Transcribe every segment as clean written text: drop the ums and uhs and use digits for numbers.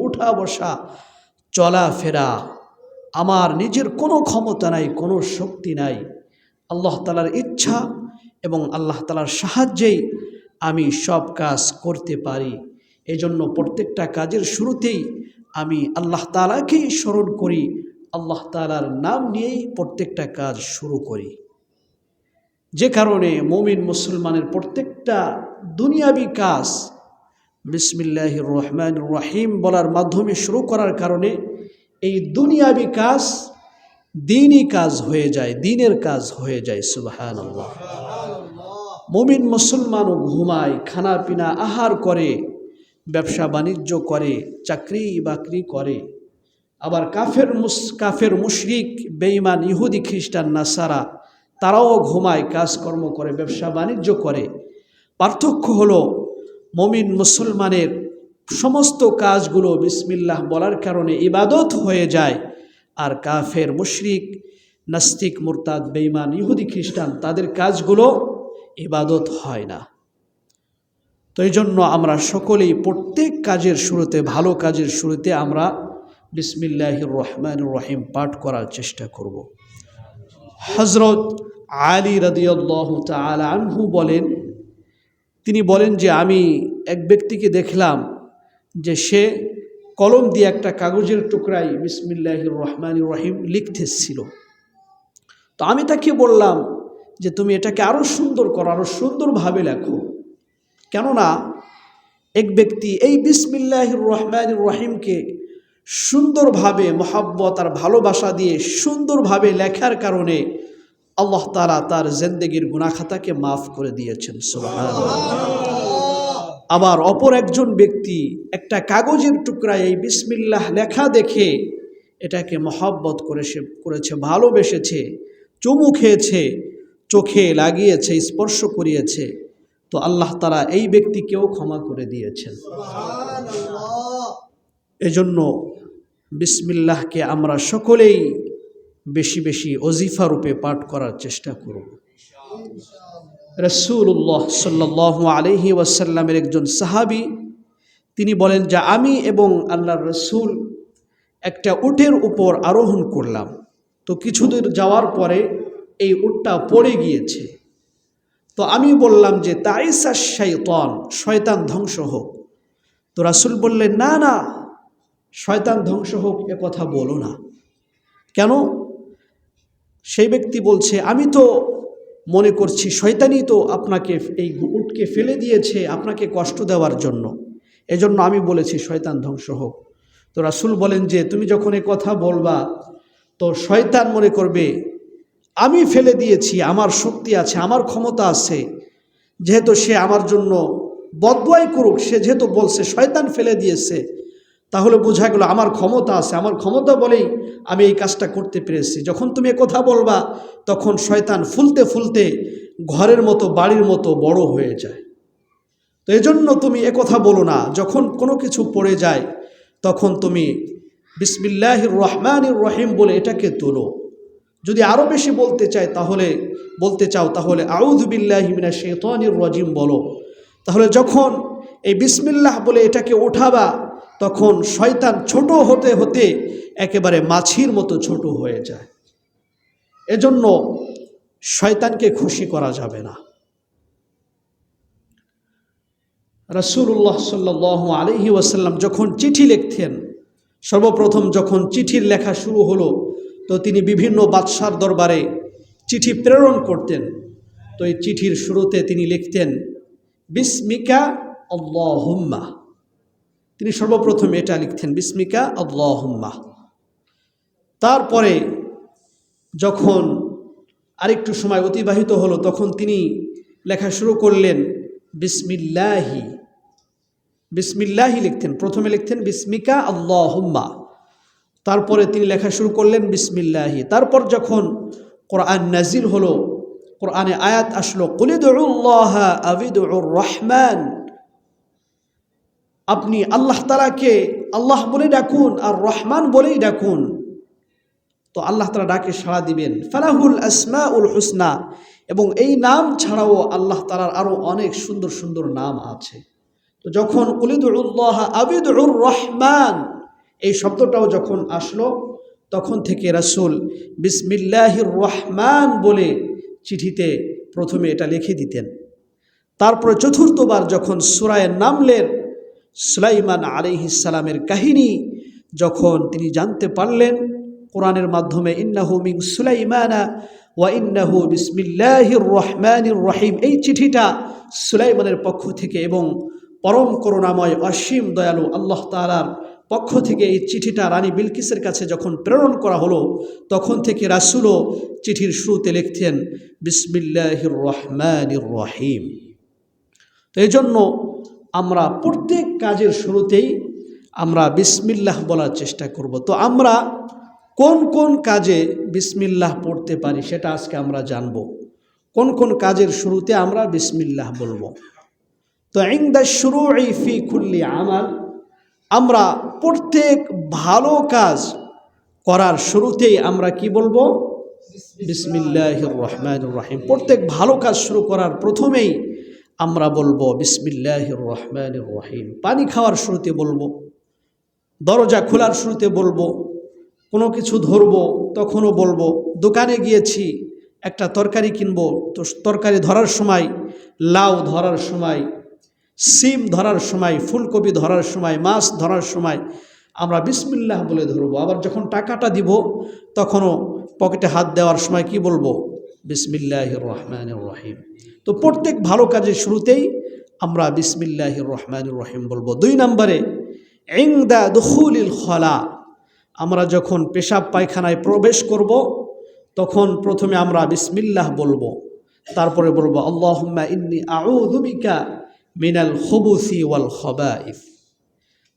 উঠা বসা চলাফেরা আমার নিজের কোনো ক্ষমতা নাই, কোনো শক্তি নাই। আল্লাহ তাআলার ইচ্ছা এবং আল্লাহ তাআলার সাহায্যেই আমি সব কাজ করতে পারি। এজন্য প্রত্যেকটা কাজের শুরুতেই আমি আল্লাহ তাআলাকেই স্মরণ করি, আল্লাহ তাআলার নাম নিয়েই প্রত্যেকটা কাজ শুরু করি। যে কারণে মুমিন মুসলমানের প্রত্যেকটা দুনিয়াবি কাজ বিসমিল্লাহির রহমানির রহিম বলার মাধ্যমে শুরু করার কারণে এই দুনিয়াবি কাজ দ্বীনি কাজ হয়ে যায়, দ্বীনের কাজ হয়ে যায়। সুবহানাল্লাহ। মুমিন মুসলমানও ঘুমায়, খানা পিনা আহার করে, ব্যবসা বাণিজ্য করে, চাকরি বাকরি করে। আবার কাফের মুশরিক বেঈমান ইহুদি খ্রিস্টান নাসারা তারাও ঘুমায়, কাজকর্ম করে, ব্যবসা বাণিজ্য করে। পার্থক্য হলো মুমিন মুসলমানের সমস্ত কাজগুলো বিসমিল্লাহ বলার কারণে ইবাদত হয়ে যায়, আর কাফের মুশরিক নাস্তিক মুরতাদ বেঈমান ইহুদি খ্রিস্টান তাদের কাজগুলো ইবাদত হয় না। তো এই জন্য আমরা সকলেই প্রত্যেক কাজের শুরুতে, ভালো কাজের শুরুতে আমরা বিসমিল্লাহির রহমানির রহিম পাঠ করার চেষ্টা করব। হযরত আলী রাদিয়াল্লাহু তাআলা আনহু বলেন, তিনি বলেন যে আমি এক ব্যক্তিকে দেখলাম যে সে কলম দিয়ে একটা কাগজের টুকরায় বিসমিল্লাহির রহমানির রহিম লিখতেছিল। তো আমি তাকে বললাম যে তুমি এটাকে আরও সুন্দর করো, আরও সুন্দরভাবে লেখো। কেননা এক ব্যক্তি এই বিসমিল্লাহির রহমানির রহিমকে সুন্দরভাবে মহব্বত আর ভালোবাসা দিয়ে সুন্দরভাবে লেখার কারণে আল্লাহ তাআলা তার জিন্দেগির গুনাহ খাতাকে মাফ করে দিয়েছেন। সুবহানাল্লাহ। আবার অপর একজন ব্যক্তি একটা কাগজের টুকরায় এই বিসমিল্লাহ লেখা দেখে এটাকে মহব্বত করেছে, ভালোবেসেছে, চুমু খেয়েছে, চোখে লাগিয়েছে, স্পর্শ করিয়েছে, তো আল্লাহ তাআলা এই ব্যক্তিকেও ক্ষমা করে দিয়েছেন। এজন্য বিসমিল্লাহকে আমরা সকলেই বেশি বেশি ওজিফা রূপে পাঠ করার চেষ্টা করব। রাসূলুল্লাহ সাল্লাল্লাহু আলাইহি ওয়াসাল্লামের একজন সাহাবী তিনি বলেন যে আমি এবং আল্লাহর রাসূল একটা উটের উপর আরোহণ করলাম। তো কিছুদূর যাওয়ার পরে এই উটটা পড়ে গিয়েছে। তো আমি বললাম যে তাইসা শাইতান, শয়তান ধ্বংস হোক। তো রাসূল বললেন না না, শয়তান ধ্বংস হোক এ কথা বলো না। কেন? সেই ব্যক্তি বলছে আমি তো মনে করছি শয়তানই তো আপনাকে এই উটকে ফেলে দিয়েছে আপনাকে কষ্ট দেওয়ার জন্য, এজন্য আমি বলেছি শয়তান ধ্বংস হোক। তো রাসূল বলেন যে তুমি যখন এই কথা বলবা তো শয়তান মনে করবে আমি ফেলে দিয়েছি, আমার শক্তি আছে, আমার ক্ষমতা আছে, যেহেতু সে আমার জন্য বদদুয়াই করুক, সে যেহেতু বলছে শয়তান ফেলে দিয়েছে, তাহলে বোঝা গেল আমার ক্ষমতা আছে, আমার ক্ষমতা বলেই আমি এই কাজটা করতে পেরেছি। যখন তুমি কথা বলবা তখন শয়তান ফুলতে ফুলতে ঘরের মতো, বাড়ির মতো বড় হয়ে যায়। তো এজন্য তুমি কথা বলো না। যখন কোনো কিছু পড়ে যায় তখন তুমি বিসমিল্লাহির রহমানির রহিম বলে এটাকে তোলো। যদি আরও বেশি বলতে চাও তাহলে আউযু বিল্লাহি মিনাশ শাইতানির রাজিম বলো। তাহলে যখন এই বিসমিল্লাহ বলে এটাকে ওঠাবা তখন শয়তান ছোট হতে হতে একেবারে মাছির মতো ছোট হয়ে যায়। এজন্য শয়তানকে খুশি করা যাবে না। রাসূলুল্লাহ সাল্লাল্লাহু আলাইহি ওয়াসাল্লাম যখন চিঠি লিখতেন, সর্বপ্রথম যখন চিঠির লেখা শুরু হলো তো তিনি বিভিন্ন বাদশার দরবারে চিঠি প্রেরণ করতেন। তো এই চিঠির শুরুতে তিনি লিখতেন বিসমিকা আল্লাহুম্মা। তিনি সর্বপ্রথম এটা লিখতেন বিসমিকা আল্লাহুম্মা। তারপরে যখন আরেকটু সময় অতিবাহিত হলো তখন তিনি লেখা শুরু করলেন বিসমিল্লাহি। বিসমিল্লাহি লিখতেন, প্রথমে লিখতেন বিসমিকা আল্লাহুম্মা, তারপরে তিনি লেখা শুরু করলেন বিসমিল্লাহি। তারপর যখন কোরআন নাজিল হলো, কোরআনে আয়াত আসলো কুলিদুল্লাহ আবিদুর রহমান, আপনি আল্লাহ তাআলাকে আল্লাহ বলে ডাকুন আর রহমান বলেই ডাকুন, তো আল্লাহ তাআলা ডাকে সাড়া দিবেন। ফালাহুল আসমাউল হুসনা, এবং এই নাম ছাড়াও আল্লাহ তাআলার আরও অনেক সুন্দর সুন্দর নাম আছে। তো যখন কুলিদুল্লাহ আবিদুর রহমান, এই শব্দটাও যখন আসলো তখন থেকে রাসূল বিসমিল্লাহির রহমান বলে চিঠিতে প্রথমে এটা লিখে দিতেন। তারপরে চতুর্থবার যখন সূরা নামলের সুলাইমান আলাইহিস সালামের কাহিনী যখন তিনি জানতে পারলেন কোরআনের মাধ্যমে, ইন্নাহু মিন সুলাইমানা ওয়া ইন্নাহু বিসমিল্লাহির রহমানির রহিম, এই চিঠিটা সুলাইমানের পক্ষ থেকে এবং পরম করুণাময় অসীম দয়ালু আল্লাহ তাআলার পক্ষ থেকে এই চিঠিটা রানী বিলকিসের কাছে যখন প্রেরণ করা হলো, তখন থেকে রাসূলও চিঠির শুরুতে লিখতেন বিসমিল্লাহির রহমানির রহিম। তো এই জন্য আমরা প্রত্যেক কাজের শুরুতেই আমরা বিসমিল্লাহ বলার চেষ্টা করব। তো আমরা কোন কোন কাজে বিসমিল্লাহ পড়তে পারি সেটা আজকে আমরা জানব। কোন কোন কাজের শুরুতে আমরা বিসমিল্লাহ বলবো। তো ইনদা শুরুই ফি কুল্লি আমাল, আমরা প্রত্যেক ভালো কাজ করার শুরুতেই আমরা কি বলবো? বিসমিল্লাহির রহমানির রহিম। প্রত্যেক ভালো কাজ শুরু করার প্রথমেই আমরা বলবো বিসমিল্লাহির রহমানির রহিম। পানি খাওয়ার শুরুতে বলবো, দরজা খোলার শুরুতে বলবো, কোনো কিছু ধরবো তখনও বলবো, দোকানে গিয়েছি একটা তরকারি কিনবো, তো তরকারি ধরার সময়, লাউ ধরার সময়, সিম ধরার সময়, ফুলকপি ধরার সময়, মাছ ধরার সময় আমরা বিসমিল্লাহ বলে ধরবো। আবার যখন টাকাটা দিব তখনও পকেটে হাত দেওয়ার সময় কি বলবো? বিসমিল্লাহির রহমানির রহিম। তো প্রত্যেক ভালো কাজের শুরুতেই আমরা বিসমিল্লাহির রহমানির রহিম বলবো। 2 নম্বরে ইনদা দুখুলিল খলা, আমরা যখন পেশাব পায়খানায় প্রবেশ করব তখন প্রথমে আমরা বিসমিল্লাহ বলবো, তারপরে বলবো আল্লাহুম্মা ইন্নী আউযু বিকা মিনাল খুবুসি ওয়াল খাবাইস।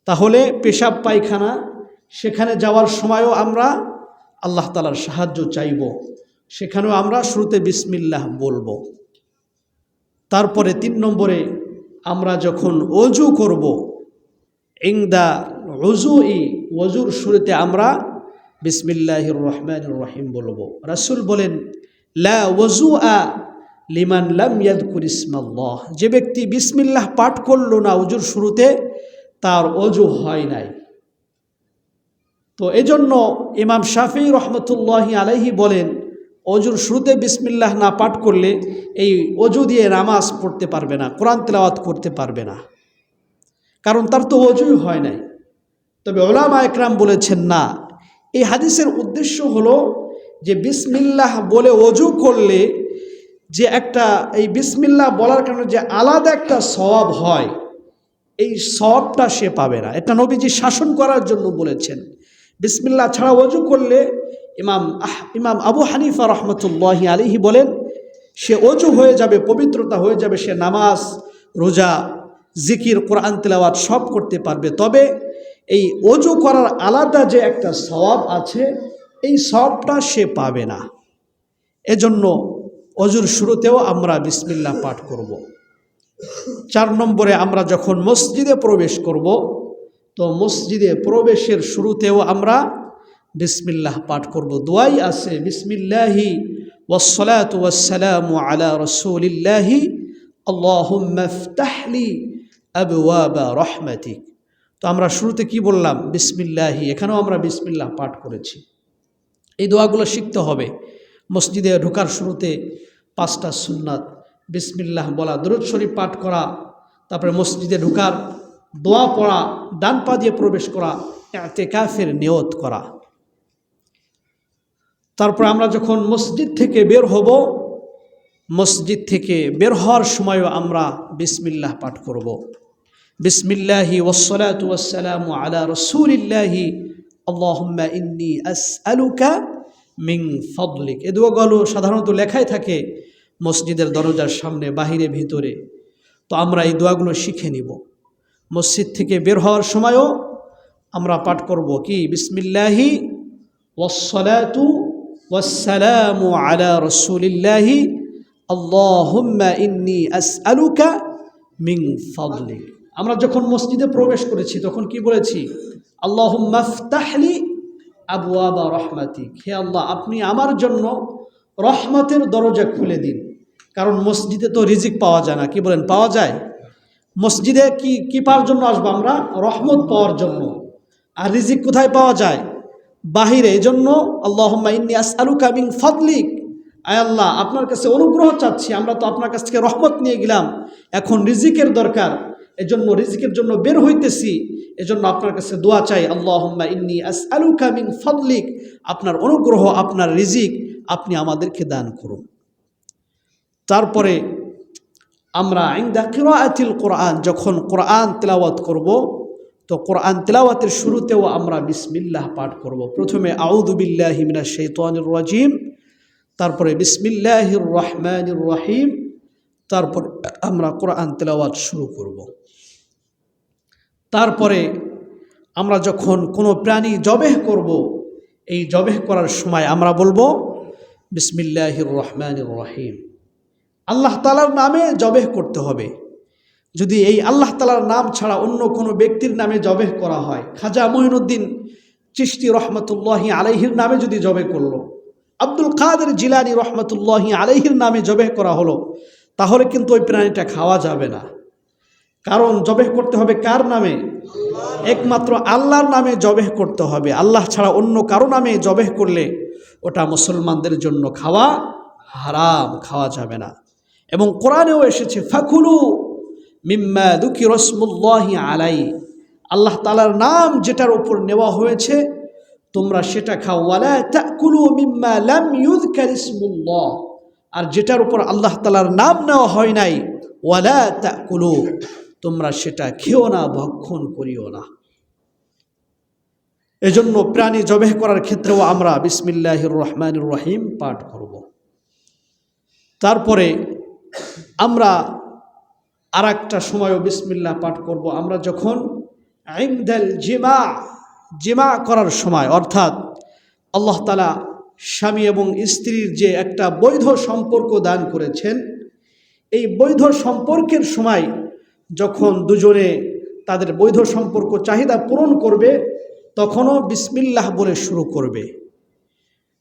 তাহলে পেশাব পায়খানা সেখানে যাওয়ার সময়ও আমরা আল্লাহ তাআলার সাহায্য চাইব, সেখানেও আমরা শুরুতে বিসমিল্লাহ বলবো। তারপরে 3 নম্বরে আমরা যখন ওযু করব, ইনদা উযুই, ওযুর শুরুতে আমরা বিসমিল্লাহির রহমানির রহিম বলবো। রাসূল বলেন লা ওযুআ লিমান লাম ইয়াযকুর ইসমাল্লাহ, যে ব্যক্তি বিসমিল্লাহ পাঠ করলো না ওযুর শুরুতে তার ওযু হয় নাই। তো এজন্য ইমাম শাফিঈ রহমতুল্লাহি আলাইহি বলেন ওযুর শুরুতে বিসমিল্লাহ না পাঠ করলে এই ওযু দিয়ে নামাজ পড়তে পারবে না, কোরআন তেলাওয়াত করতে পারবে না, কারণ তার তো ওযুই হয় নাই। তবে উলামা একরাম বলেছেন না, এই হাদিসের উদ্দেশ্য হলো যে বিসমিল্লাহ বলে ওযু করলে যে একটা, এই বিসমিল্লাহ বলার কারণে যে আলাদা একটা সওয়াব হয়, এই সওয়াবটা সে পাবে না। এটা নবীজি শাসন করার জন্য বলেছেন। বিসমিল্লাহ ছাড়া ওযু করলে ইমাম আবু হানিফা রহমতুল্লাহি আলাইহি বলেন সে ওযু হয়ে যাবে, পবিত্রতা হয়ে যাবে, সে নামাজ, রোজা, জিকির, কোরআন তেলাওয়াত সব করতে পারবে। তবে এই ওযু করার আলাদা যে একটা সওয়াব আছে, এই সওয়াবটা সে পাবে না। এজন্য ওযুর শুরুতেও আমরা বিসমিল্লাহ পাঠ করব। 4 নম্বরে আমরা যখন মসজিদে প্রবেশ করব, তো মসজিদে প্রবেশের শুরুতেও আমরা বিসমিল্লাহ পাঠ করব। দোয়াই আছে বিসমিল্লাহি ওয়াসসালাতু ওয়াসসালামু আলা রাসূলিল্লাহি আল্লাহুম্মা ইফতাহলি আবওয়াবা রাহমাতিক। তো আমরা শুরুতে কি বললাম? বিসমিল্লাহি। এখানেও আমরা বিসমিল্লাহ পাঠ করেছি। এই দোয়াগুলো শিখতে হবে। মসজিদে ঢোকার শুরুতে 5টা সুন্নাত, বিসমিল্লাহ বলা, দরুদ শরীফ পাঠ করা, তারপরে মসজিদে ঢোকার দোয়া পড়া, ডান পা দিয়ে প্রবেশ করা, ইতিকাফের নিয়ত করা। তারপর আমরা যখন মসজিদ থেকে বের হব, মসজিদ থেকে বের হওয়ার সময়ও আমরা বিসমিল্লাহ পাঠ করব। বিসমিল্লাহি ওয়াসসালাতু ওয়াসসালামু আলা রাসূলিল্লাহি আল্লাহুম্মা ইন্নী আসআলুকা মিন ফাদলিক। এই দোয়াগুলো সাধারণত লেখাই থাকে মসজিদের দরজার সামনে, বাহিরে, ভিতরে। তো আমরা এই দোয়াগুলো শিখে নিব। মসজিদ থেকে বের হওয়ার সময়ও আমরা পাঠ করব কি? বিসমিল্লাহি ওয়াসসালাতু ওয়াসসালামু আলা রাসূলিল্লাহি আল্লাহুম্মা ইন্নী আসআলুকা মিন ফাদলিক। আমরা যখন মসজিদে প্রবেশ করেছি তখন কি বলেছি? আল্লাহুম্মা ইফতাহলি আবওয়াবা রাহমাতিক। হে আল্লাহ, আপনি আমার জন্য রহমতের দরজা খুলে দিন। কারণ মসজিদে তো রিজিক পাওয়া যায় না। কি বলেন, পাওয়া যায়? মসজিদে কি পাওয়ার জন্য আসবো আমরা? রহমত পাওয়ার জন্য। আর রিজিক কোথায় পাওয়া যায়? বাহিরে। এজন্য আল্লাহুম্মা ইন্নী আসআলুকা মিন ফাদলিক, আয় আল্লাহ আপনার কাছে অনুগ্রহ চাচ্ছি, আমরা তো আপনার কাছ থেকে রহমত নিয়ে গেলাম, এখন রিজিকের দরকার, এজন্য রিজিকের জন্য বের হইতেছি, এজন্য আপনার কাছে দোয়া চাই। আল্লাহুম্মা ইন্নী আসআলুকা মিন ফাদলিক, আপনার অনুগ্রহ, আপনার রিজিক আপনি আমাদেরকে দান করুন। তারপরে আমরা ইনদা কিরাআতিল কোরআন, যখন কোরআন তেলাওয়াত করব, তো কোরআন তেলাওয়াতের শুরুতেও আমরা বিসমিল্লাহ পাঠ করব। প্রথমে আউযু বিল্লাহি মিনাশ শাইতানির রাজিম, তারপরে বিসমিল্লাহির রহমানির রহিম, তারপর আমরা কোরআন তেলাওয়াত শুরু করব। তারপরে আমরা যখন কোনো প্রাণী জবেহ করব, এই জবেহ করার সময় আমরা বলবো বিসমিল্লাহির রহমানির রহিম। আল্লাহ তাআলার নামে জবেহ করতে হবে। যদি এই আল্লাহ তাআলার নাম ছাড়া অন্য কোনো ব্যক্তির নামে জবেহ করা হয়, খাজা মঈনুদ্দিন চিশতি রহমতুল্লাহি আলাইহির নামে যদি জবেহ করলো, আব্দুল কাদের জিলানী রহমতুল্লাহি আলাইহির নামে জবেহ করা হলো, তাহলে কিন্তু ওই প্রাণীটা খাওয়া যাবে না। কারণ জবেহ করতে হবে কার নামে? একমাত্র আল্লাহর নামে জবেহ করতে হবে। আল্লাহ ছাড়া অন্য কারো নামে জবেহ করলে ওটা মুসলমানদের জন্য খাওয়া হারাম, খাওয়া যাবে না। এবং কোরআনেও এসেছে ফাকুলু মিম্মা যুকিরা ইসমুল্লাহি আলাইহি, আল্লাহ তাআলার নাম যেটার উপর নেওয়া হয়েছে তোমরা সেটা খাও। ওয়ালা তাকুলু মিম্মা লাম ইউযকার ইসমুল্লাহ, আর যেটার উপর আল্লাহ তাআলার নাম নেওয়া হয় নাই, ওয়ালা তাকুলু, তোমরা সেটা খেও না, ভক্ষণ করিও না। এজন্য প্রাণী জবেহ করার ক্ষেত্রেও আমরা বিসমিল্লাহির রহমানির রহিম পাঠ করব। তারপরে আমরা আর একটা সময়ও বিসমিল্লাহ পাঠ করব, আমরা যখন ইনদাল জিমা করার সময়, অর্থাৎ আল্লাহ তাআলা স্বামী এবং স্ত্রীর যে একটা বৈধ সম্পর্ক দান করেছেন, এই বৈধ সম্পর্কের সময় যখন দুজনে তাদের বৈধ সম্পর্ক চাহিদা পূরণ করবে, তখনও বিসমিল্লাহ বলে শুরু করবে।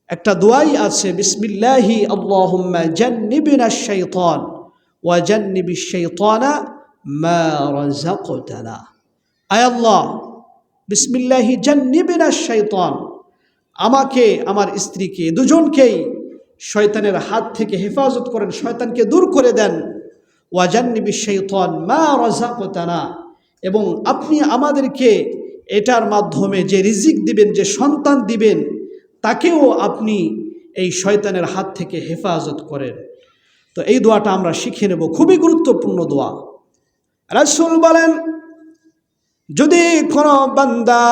একটা দোয়াই আছে, বিসমিল্লাহি আল্লাহুম্মা জান্নিবিনাশ শাইতান ওয়া জান্নিবিশ শাইতানা মা রাযাকতানা। আয় আল্লাহ, বিসমিল্লাহি জান্নিবিনাশ শাইতান, আমাকে আমার স্ত্রীকে দুজনকেই শয়তানের হাত থেকে হেফাজত করেন, শয়তানকে দূর করে দেন। ওয়া জান্নিবিশ শাইতান মা রাযাকতানা, এবং আপনি আমাদেরকে এটার মাধ্যমে যে রিজিক দিবেন, যে সন্তান দিবেন, তাকেও আপনি এই শয়তানের হাত থেকে হেফাজত করেন। তো এই দোয়াটা আমরা শিখে নেব, খুবই গুরুত্বপূর্ণ দোয়া। রাসূল বলেন, যদি কোনো বান্দা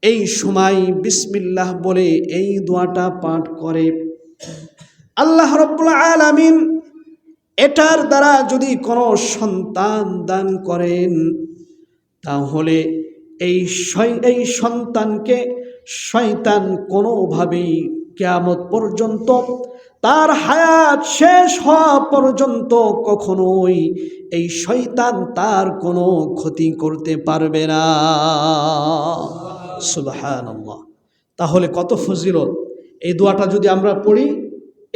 এই সময় বিসমিল্লাহ বলে এই দোয়াটা পাঠ করে, আল্লাহ রাব্বুল আলামিন এটার দ্বারা যদি কোনো সন্তান দান করেন, তাহলে এই সন্তানকে শয়তান কোনোভাবেই কিয়ামত পর্যন্ত, তার হায়াত শেষ হওয়া পর্যন্ত কখনোই এই শয়তান তার কোনো ক্ষতি করতে পারবে না। সুবহানাল্লাহ। তাহলে কত ফজিলত এই দোয়াটা যদি আমরা পড়ি,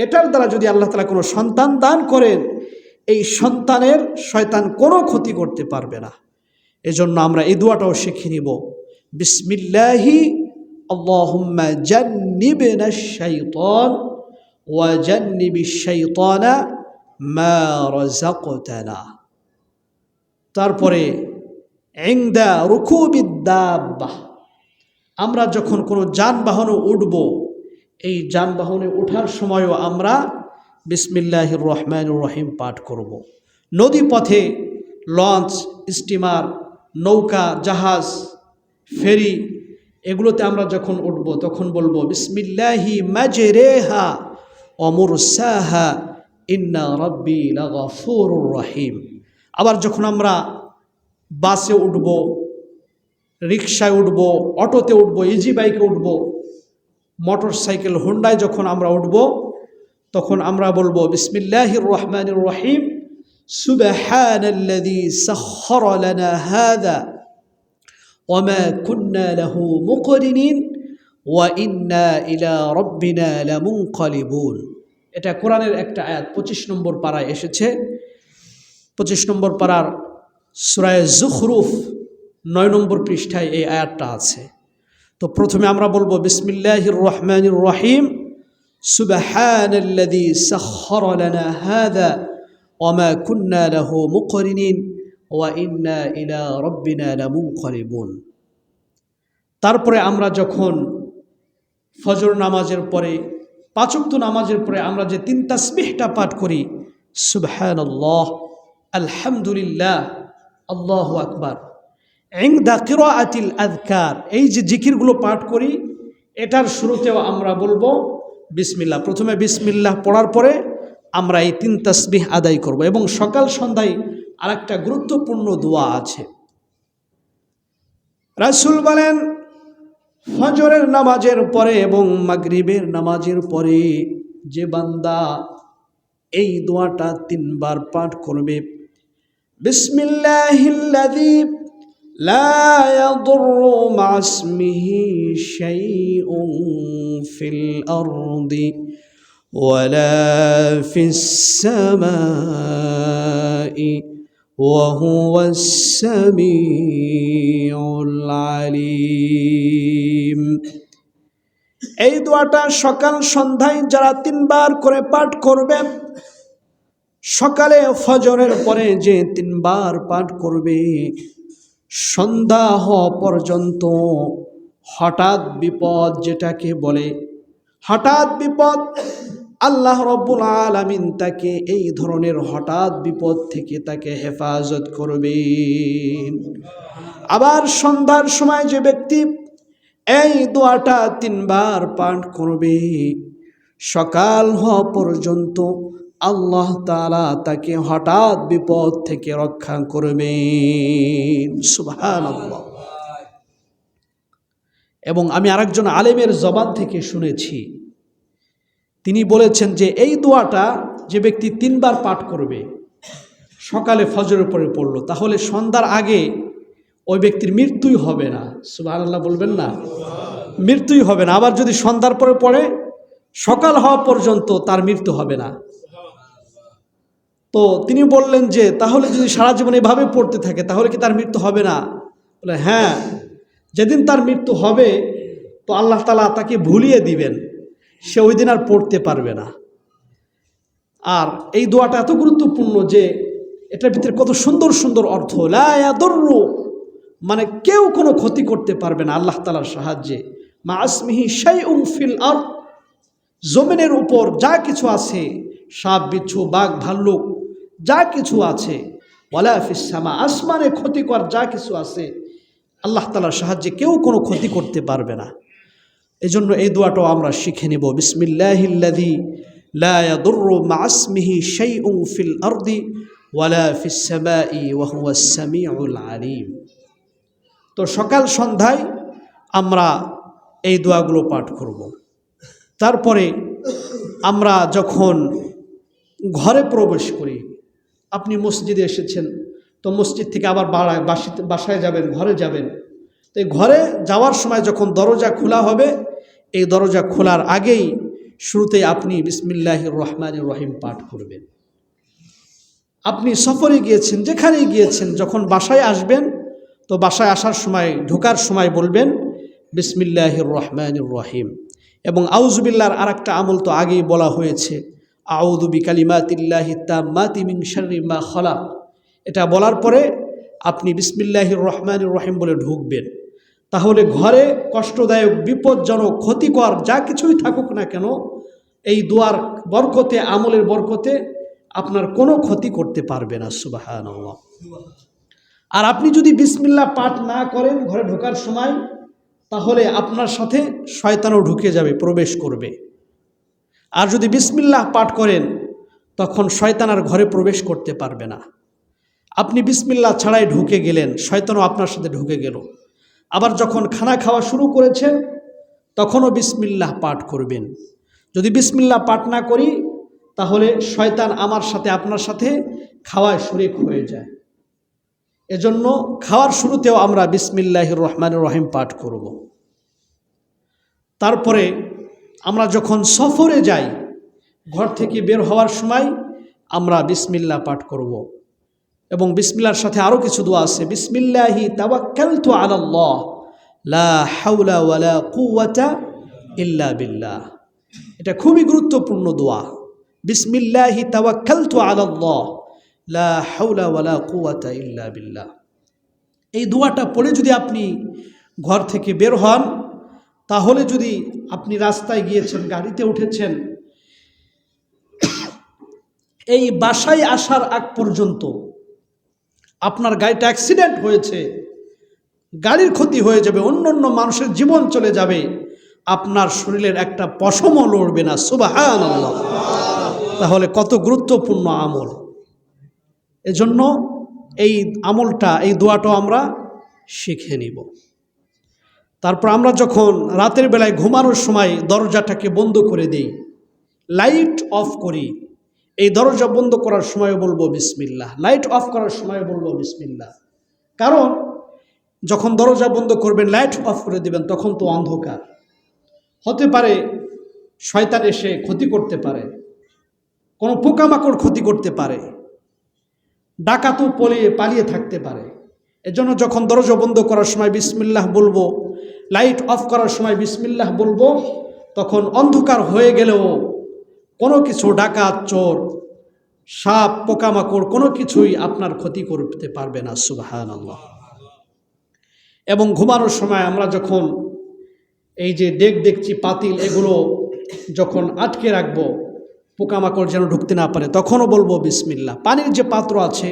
এটার দ্বারা যদি আল্লাহ তাআলা কোনো সন্তান দান করেন, এই সন্তানের শয়তান কোনো ক্ষতি করতে পারবে না। এজন্য আমরা এই দোয়াটাও শিখে নিব, বিসমিল্লাহি আল্লাহুম্মা জান্নিবনাশ শাইতান ওয়া জান্নিবিশ শাইতানা মা রাযাকতানা। তারপরে ইনদা রুকুবিদ দাব্বাহ, আমরা যখন কোনো যানবাহনে উঠব, এই যানবাহনে ওঠার সময়ও আমরা বিসমিল্লাহির রহমানির রহিম পাঠ করব। নদী পথে লঞ্চ, স্টিমার, নৌকা, জাহাজ, ফেরি, এগুলোতে আমরা যখন উঠব তখন বলবো বিসমিল্লাহি মাজরেহা ওয়া মুরসাহা ইন্না রাব্বি লাগাফুরুর রহিম। আবার যখন আমরা বাসে উঠব, রিকশায় উঠব, অটোতে উঠব, ইজি বাইকে উঠব, মোটর সাইকেল, হোন্ডায় যখন আমরা উঠব, তখন আমরা বলবো বিসমিল্লাহির রহমানির রহিম সুবহানাল্লাযী সাখখারা লানা হাযা ওয়া মা কুন্না লাহু মুকরিনিন ওয়া ইন্না ইলা রাব্বিনা লামুনকালিবুন। এটা কোরআনের একটা আয়াত, 25 নম্বর পারায় এসেছে। 25 নম্বর পারার সূরা যুখরুফ 9 নম্বর পৃষ্ঠায় এই আয়াতটা আছে। তো প্রথমে আমরা বলবো বিসমিল্লাহির রহমানির রহিম, সুবহানাল্লাযী সাখখারা লানা হাযা ওয়া মা কুন্না লাহু মুকরিনিন ওয়া ইন্না ইলা রাব্বিনা লামুনকালিবুন। তারপরে আমরা যখন ফজর নামাজের পরে 5 ওয়াক্ত নামাজের পরে আমরা যে 3 তাসবিহটা পাঠ করি, সুবহানাল্লাহ, আলহামদুলিল্লাহ, আল্লাহু আকবার, ইনদা কিরাআতিল আযকার, এই যে জিকিরগুলো পাঠ করি এটার শুরুতেও আমরা বলবো বিসমিল্লাহ। প্রথমে বিসমিল্লাহ পড়ার পরে আমরা এই 3 তাসবিহ আদায় করব। এবং সকাল সন্ধ্যায় আরেকটা গুরুত্বপূর্ণ দোয়া আছে। রাসূল বলেন ফজরের নামাজের পরে এবং মাগরিবের নামাজের পরে যে বান্দা এই দোয়াটা 3 বার পাঠ করবে, বিসমিল্লাহিল্লাযী লা ইয়াদুররু মা ইসমিহি শাইউন ফিল আরদি ওয়ালা ফিস সামাই ওয়া হুয়াস সামিউল আলিম। এই দোয়াটা সকাল সন্ধ্যায় যারা 3 বার করে পাঠ করবে, সকালে ফজরের পরে যে 3 বার পাঠ করবে, সন্ধ্যা হওয়া পর্যন্ত হঠাৎ বিপদ, যেটাকে বলে হঠাৎ বিপদ, আল্লাহ রব্বুল আলামিন তাকে এই ধরনের হঠাৎ বিপদ থেকে তাকে হেফাজত করবেন। আবার সন্ধ্যার সময় যে ব্যক্তি এই দোয়াটা 3 বার পাঠ করবে, সকাল হওয়া পর্যন্ত আল্লাহ তাআলা তাকে হঠাৎ বিপদ থেকে রক্ষা করবেন। সুবহানাল্লাহ। এবং আমি আরেকজন আলেমের জবান থেকে শুনেছি, তিনি বলেছেন যে এই দোয়াটা যে ব্যক্তি 3 বার পাঠ করবে, সকালে ফজরের পরে পড়লো, তাহলে সন্ধ্যার আগে ওই ব্যক্তির মৃত্যুই হবে না। সুবহানাল্লাহ বলবেন না? মৃত্যুই হবে না। আবার যদি সন্ধ্যার পরে পড়ে, সকাল হওয়া পর্যন্ত তার মৃত্যু হবে না। তো তিনি বললেন যে তাহলে যদি সারা জীবন এভাবে পড়তে থাকে তাহলে কি তার মৃত্যু হবে না? বলে হ্যাঁ, যেদিন তার মৃত্যু হবে তো আল্লাহ তাআলা তাকে ভুলিয়ে দিবেন, সে ওই দিন আর পড়তে পারবে না। আর এই দোয়াটা এত গুরুত্বপূর্ণ যে এটার ভিতরে কত সুন্দর সুন্দর অর্থ। লা ইয়াদুররু মানে কেউ কোনো ক্ষতি করতে পারবে না আল্লাহ তাআলার সাহায্যে। মা ইসমিহি শাইউন ফিল আরদ, জমিনের উপর যা কিছু আছে, সাপ বিচ্ছু বাঘ ভাল্লুক যা কিছু আছে, ওয়ালা ফিস সামা, আসমানে ক্ষতিকর যা কিছু আছে, আল্লাহ তাআলার সাহায্যে কেউ কোনো ক্ষতি করতে পারবে না। এজন্য এই দোয়াটাও আমরা শিখে নেব। বিসমিল্লাহিল্লাযী লা ইয়াদুররু মা ইসমিহি শাইউন ফিল আরদি ওয়ালা ফিস সামাই ওয়া হুয়াস সামিউল আলিম। তো সকাল সন্ধ্যায় আমরা এই দোয়াগুলো পাঠ করব। তারপরে আমরা যখন ঘরে প্রবেশ করি, আপনি মসজিদে এসেছেন, তো মসজিদ থেকে আবার বাসায় যাবেন, ঘরে যাবেন। তো এই ঘরে যাওয়ার সময় যখন দরজা খোলা হবে, এই দরজা খোলার আগেই শুরুতেই আপনি বিসমিল্লাহির রহমানির রহিম পাঠ করবেন। আপনি সফরে গিয়েছেন, যেখানেই গিয়েছেন, যখন বাসায় আসবেন তো বাসায় আসার সময়, ঢোকার সময় বলবেন বিসমিল্লাহির রহমানির রহিম। এবং আউযুবিল্লাহর আরেকটা আমল তো আগেই বলা হয়েছে, আউযু বিকালিমাতিল্লাহি তাম্মাতি মিন শাররি মা খালাক। এটা বলার পরে আপনি বিসমিল্লাহির রহমানির রহিম বলে ঢুকবেন। তাহলে ঘরে কষ্টদায়ক, বিপজ্জনক, ক্ষতিকর যা কিছুই থাকুক না কেন, এই দোয়ার বরকতে, আমলের বরকতে আপনার কোনো ক্ষতি করতে পারবে না। সুবহানাল্লাহ। আর আপনি যদি বিসমিল্লাহ পাঠ না করেন ঘরে ঢোকার সময়, তাহলে আপনার সাথে শয়তানও ঢুকে যাবে, প্রবেশ করবে। আর যদি বিসমিল্লাহ পাঠ করেন তখন শয়তান আর ঘরে প্রবেশ করতে পারবে না। আপনি বিসমিল্লাহ ছাড়াই ঢুকে গেলেন, শয়তানও আপনার সাথে ঢুকে গেল। আবার যখন খানা খাওয়া শুরু করেছেন তখনও বিসমিল্লাহ পাঠ করবেন। যদি বিসমিল্লাহ পাঠ না করি তাহলে শয়তান আমার সাথে, আপনার সাথে খাওয়ায় শরীক হয়ে যায়। এজন্য খাওয়ার শুরুতেও আমরা বিসমিল্লাহির রহমানির রহিম পাঠ করব। তারপরে আমরা যখন সফরে যাই, ঘর থেকে বের হওয়ার সময় আমরা বিসমিল্লাহ পাঠ করব। এবং বিসমিল্লাহর সাথে আরও কিছু দোয়া আছে, বিসমিল্লাহি তাওয়াক্কালতু আলাল্লাহ লা হাওলা ওয়ালা কুওয়াতা ইল্লা বিল্লাহ। এটা খুবই গুরুত্বপূর্ণ দোয়া, বিসমিল্লাহি তাওয়াক্কালতু আলাল্লাহ লা হাওলা ওয়ালা কুওয়াতা ইল্লা বিল্লাহ। এই দোয়াটা পড়ে যদি আপনি ঘর থেকে বের হন, তাহলে যদি আপনি রাস্তায় গিয়েছেন, গাড়িতে উঠেছেন, এই বাসায় আসার আগ পর্যন্ত আপনার গাড়িটা অ্যাক্সিডেন্ট হয়েছে, গাড়ির ক্ষতি হয়ে যাবে, অন্য অন্য মানুষের জীবন চলে যাবে, আপনার শরীরের একটা পশমও লড়বে না। সুবহানাল্লাহ। তাহলে কত গুরুত্বপূর্ণ আমল। এজন্য এই আমলটা, এই দোয়াটা আমরা শিখে নিব। তারপর আমরা যখন রাতের বেলায় ঘুমানোর সময় দরজাটাকে বন্ধ করে দেই, লাইট অফ করি, এই দরজা বন্ধ করার সময় বলবো বিসমিল্লাহ, লাইট অফ করার সময় বলবো বিসমিল্লাহ। কারণ যখন দরজা বন্ধ করবেন, লাইট অফ করে দিবেন, তখন তো অন্ধকার, হতে পারে শয়তান এসে ক্ষতি করতে পারে, কোনো পোকামাকড় ক্ষতি করতে পারে, ডাকাতও পালিয়ে থাকতে পারে। এজন্য যখন দরজা বন্ধ করার সময় বিসমিল্লাহ বলবো, লাইট অফ করার সময় বিসমিল্লাহ বলবো, তখন অন্ধকার হয়ে গেলেও কোনো কিছু, ডাকাত, চোর, সাপ, পোকামাকড় কোনো কিছুই আপনার ক্ষতি করতে পারবে না। সুবহানাল্লাহ। এবং ঘুমানোর সময় আমরা যখন এই যে ডেকচি, পাতিল, এগুলো যখন আটকে রাখবো, পোকামাকড় যেন ঢুকতে না পারে, তখনও বলবো বিসমিল্লাহ। পানির যে পাত্র আছে,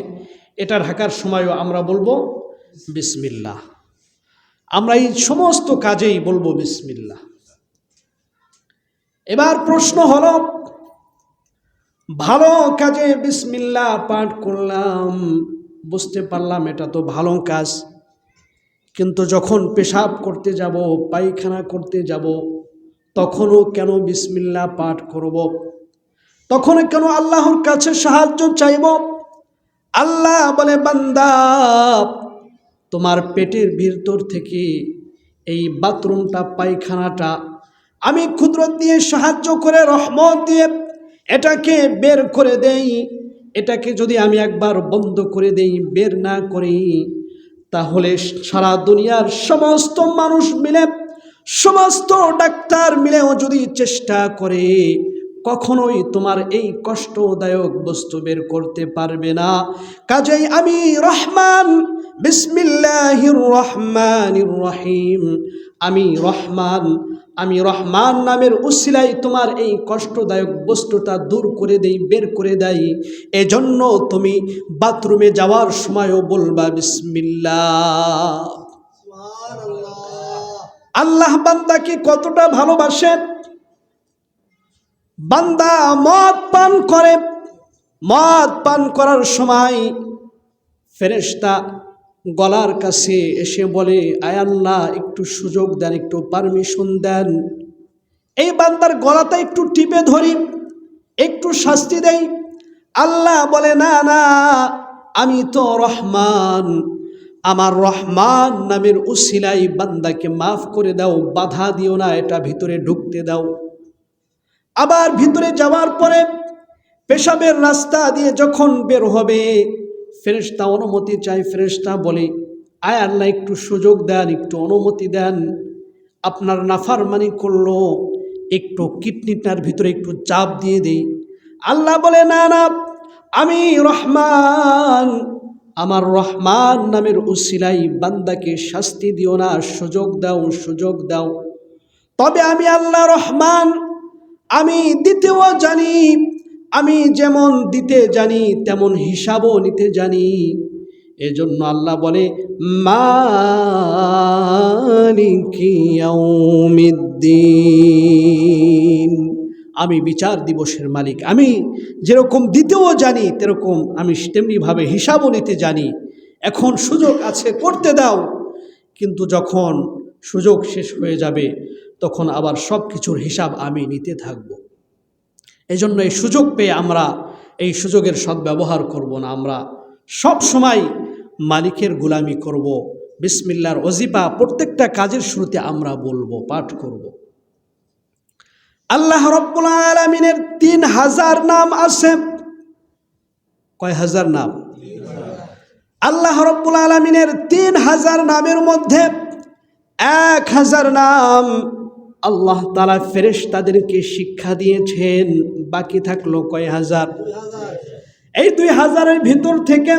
এটা ঢাকার সময়ও আমরা বলবো বিসমিল্লাহ। আমরা এই সমস্ত কাজেই বলবো বিসমিল্লাহ। এবার প্রশ্ন হলো, ভালো কাজে বিসমিল্লাহ পাঠ করলাম, বুঝতে পারলাম এটা তো ভালো কাজ, কিন্তু যখন পেশাব করতে যাব, পায়খানা করতে যাব, তখনও কেন বিসমিল্লাহ পাঠ করব? তখন কেন আল্লাহর কাছে সাহায্য চাইব? আল্লাহ বলে, বান্দা, তোমার পেটের ভিতর থেকে এই বাথরুমটা, পায়খানাটা আমি কুদরত দিয়ে সাহায্য করে, রহমত দিয়ে এটাকে বের করে দেই। এটাকে যদি আমি একবার বন্ধ করে দেই, বের না করি, তাহলে সারা দুনিয়ার সমস্ত মানুষ মিলে, সমস্ত ডাক্তার মিলেও যদি চেষ্টা করে, কখনোই তোমার এই কষ্টদায়ক বস্তু বের করতে পারবে না। কাজেই আমি রহমান, বিসমিল্লাহির রহমানির রহিম, আমি রহমান নামের উসিলায় তোমার এই কষ্টদায়ক বস্তুটা দূর করে দেই, বের করে দেই। এজন্য তুমি বাথরুমে যাওয়ার সময়ও বলবা বিসমিল্লাহ। আল্লাহ বান্দাকে কতটা ভালোবাসে। বান্দা মদ পান করে, মদ পান করার সময় ফেরেশতা গলার কাছে এসে বলে, আয় আল্লাহ, একটু সুযোগ দেন, একটু পারমিশন দেন, এই বান্দার গলাটা একটু টিপে ধরি, একটু শাস্তি দেই। আল্লাহ বলে, না না, আমি তো রহমান, আমার রহমান নামের উসিলাই বান্দাকে মাফ করে দাও, বাধা দিও না, এটা ভিতরে ঢুকতে দাও। আবার ভিতরে যাওয়ার পরে পেশাবের রাস্তা দিয়ে যখন বের হবে, ফেরেশতা অনুমতি চাই। ফেরেশতা বলে, আয় আল্লাহ, একটু সুযোগ দেন, একটু অনুমতি দেন, আপনার নাফরমানি করলো, একটু কিডনিটার ভিতরে একটু চাপ দিয়ে দেই। আল্লাহ বলে, না না, আমি রহমান, আমার রহমান নামের উসিলাই বান্দাকে শাস্তি দিও না, সুযোগ দাও, সুযোগ দাও। তবে আমি আল্লাহ রহমান, আমি দিতেও জানি, আমি যেমন দিতে জানি তেমন হিসাবও নিতে জানি। এজন্য আল্লাহ বলে, মালিকি ইয়াউমিদ্দিন, আমি বিচার দিবসের মালিক। আমি যেরকম দিতেও জানি, তেরকম আমি তেমনিভাবে হিসাবও নিতে জানি। এখন সুযোগ আছে, করতে দাও, কিন্তু যখন সুযোগ শেষ হয়ে যাবে, তখন আবার সব কিছুর হিসাব আমি নিতে থাকব। এজন্য এই সুযোগ পেয়ে আমরা এই সুযোগের সদ্ব্যবহার করব না, আমরা সব সময় মালিকের গোলামি করব। বিসমিল্লাহর ওজিফা প্রত্যেকটা কাজের শুরুতে আমরা বলবো, পাঠ করব। আল্লাহ রাব্বুল আলামিনের 3000 নাম আছে। কয় হাজার নাম? আল্লাহ রাব্বুল আলামিনের 3000 নামের মধ্যে 1000 নাম আল্লাহ তাআলা ফেরেশতাদেরকে শিক্ষা দিয়েছেন, বাকি থাকলো কয় হাজার? এই 2000-এর ভিতর থেকে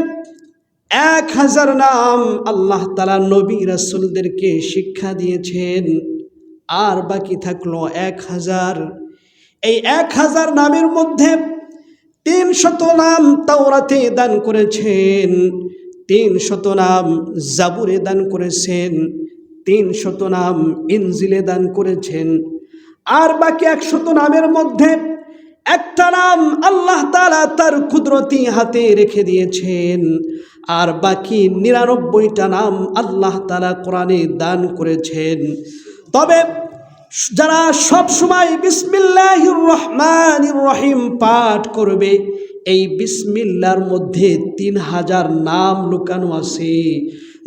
1000 নাম আল্লাহ তাআলা নবী রাসূলদেরকে শিক্ষা দিয়েছেন, আর বাকি থাকলো 1000। এই 1000 নামের মধ্যে 300 নাম তাওরাতে দান করেছেন, 300 নাম জাবুরে দান করেছেন, 300 নাম ইনজিলে দান করেছেন। আর বাকি 100 নামের মধ্যে একটা নাম আল্লাহ তাআলা তার কুদরতি হাতে রেখে দিয়েছেন, আর বাকি 99টা নাম আল্লাহ তাআলা কোরআনে দান করেছেন। তবে যারা সব সময় বিসমিল্লাহির রহমানির রহিম পাঠ করবে, এই বিসমিল্লাহর মধ্যে 3000 নাম লুকানো আছে।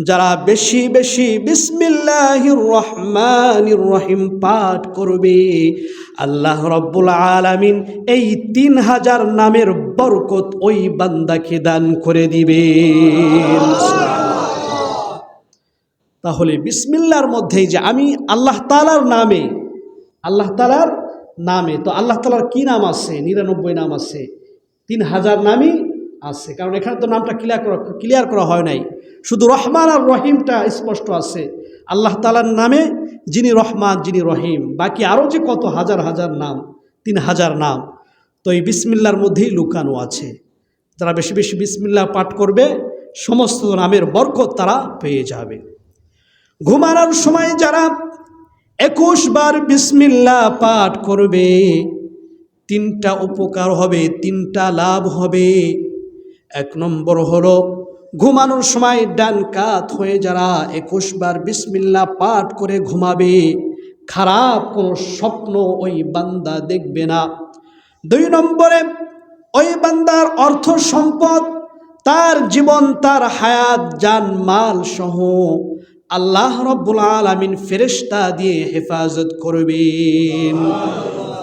যারা বেশি বেশি বিসমিল্লাহির রহমানির রহিম পাঠ করবে, আল্লাহ রাব্বুল আলামিন এই 3000 নামের বরকত ওই বান্দাকে দান করে দিবেন। তাহলে বিসমিল্লাহর মধ্যেই যে আমি আল্লাহ তাআলার নামে, আল্লাহ তাআলার নামে, তো আল্লাহ তাআলার কি নাম আছে? 99 নাম আছে, 3000 নামই আছে। কারণ এখানে তো নামটা ক্লিয়ার করা হয় নাই, শুধু রহমান আর রহিমটা স্পষ্ট আছে। আল্লাহ তাআলার নামে যিনি রহমান, যিনি রহিম, বাকি আরও যে কত হাজার হাজার নাম, 3000 নাম, তো এই বিসমিল্লাহর মধ্যেই লুকানো আছে। যারা বেশি বেশি বিসমিল্লাহ পাঠ করবে, সমস্ত নামের বরকত তারা পেয়ে যাবে। ঘুমানোর সময় যারা 21 বার বিসমিল্লাহ পাঠ করবে, 3টা উপকার হবে, 3টা লাভ হবে। 1 নম্বর হলো, ঘুমানোর সময় ডান কাত হয়ে যারা 21 বার বিসমিল্লাহ পাঠ করে ঘুমাবে, খারাপ কোনো স্বপ্ন ওই বান্দা দেখবে না। 2 নম্বরে, ওই বান্দার অর্থ সম্পদ, তার জীবন, তার হায়াত, জান মাল সহ আল্লাহ রাব্বুল আলামিন ফেরেশতা দিয়ে হেফাজত করবেন।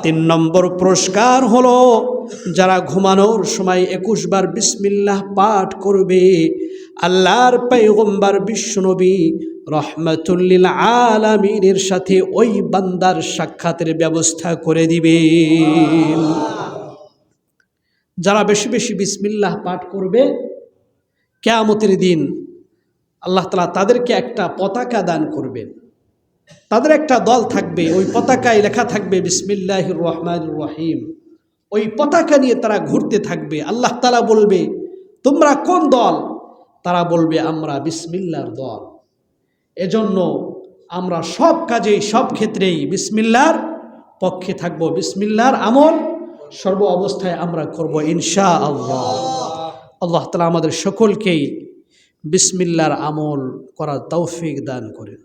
3 নম্বর পুরস্কার হলো, যারা ঘুমানোর সময় 21 বার বিসমিল্লাহ পাঠ করবে, আল্লাহর পয়গম্বর বিশ্বনবী রহমাতুল লিল আলামিনের সাথে ওই বান্দার সাক্ষাতের ব্যবস্থা করে দিবেন। যারা বেশি বেশি বিসমিল্লাহ পাঠ করবে, কিয়ামতের দিন আল্লাহ তাআলা তাদেরকে একটা পতাকা দান করবেন। তাদের একটা দল থাকবে, ওই পতাকায় লেখা থাকবে বিসমিল্লাহির রহমানির রহিম। ওই পতাকা নিয়ে তারা ঘুরতে থাকবে। আল্লাহ তাআলা বলবে, তোমরা কোন দল? তারা বলবে, আমরা বিসমিল্লাহর দল। এজন্য আমরা সব কাজেই, সব ক্ষেত্রেই বিসমিল্লাহর পক্ষে থাকব। বিসমিল্লাহর আমল সর্ব অবস্থায় আমরা করব ইনশাআল্লাহ। আল্লাহ তাআলা আমাদের সকলকেই বিসমিল্লাহর আমল করার তৌফিক দান করেন।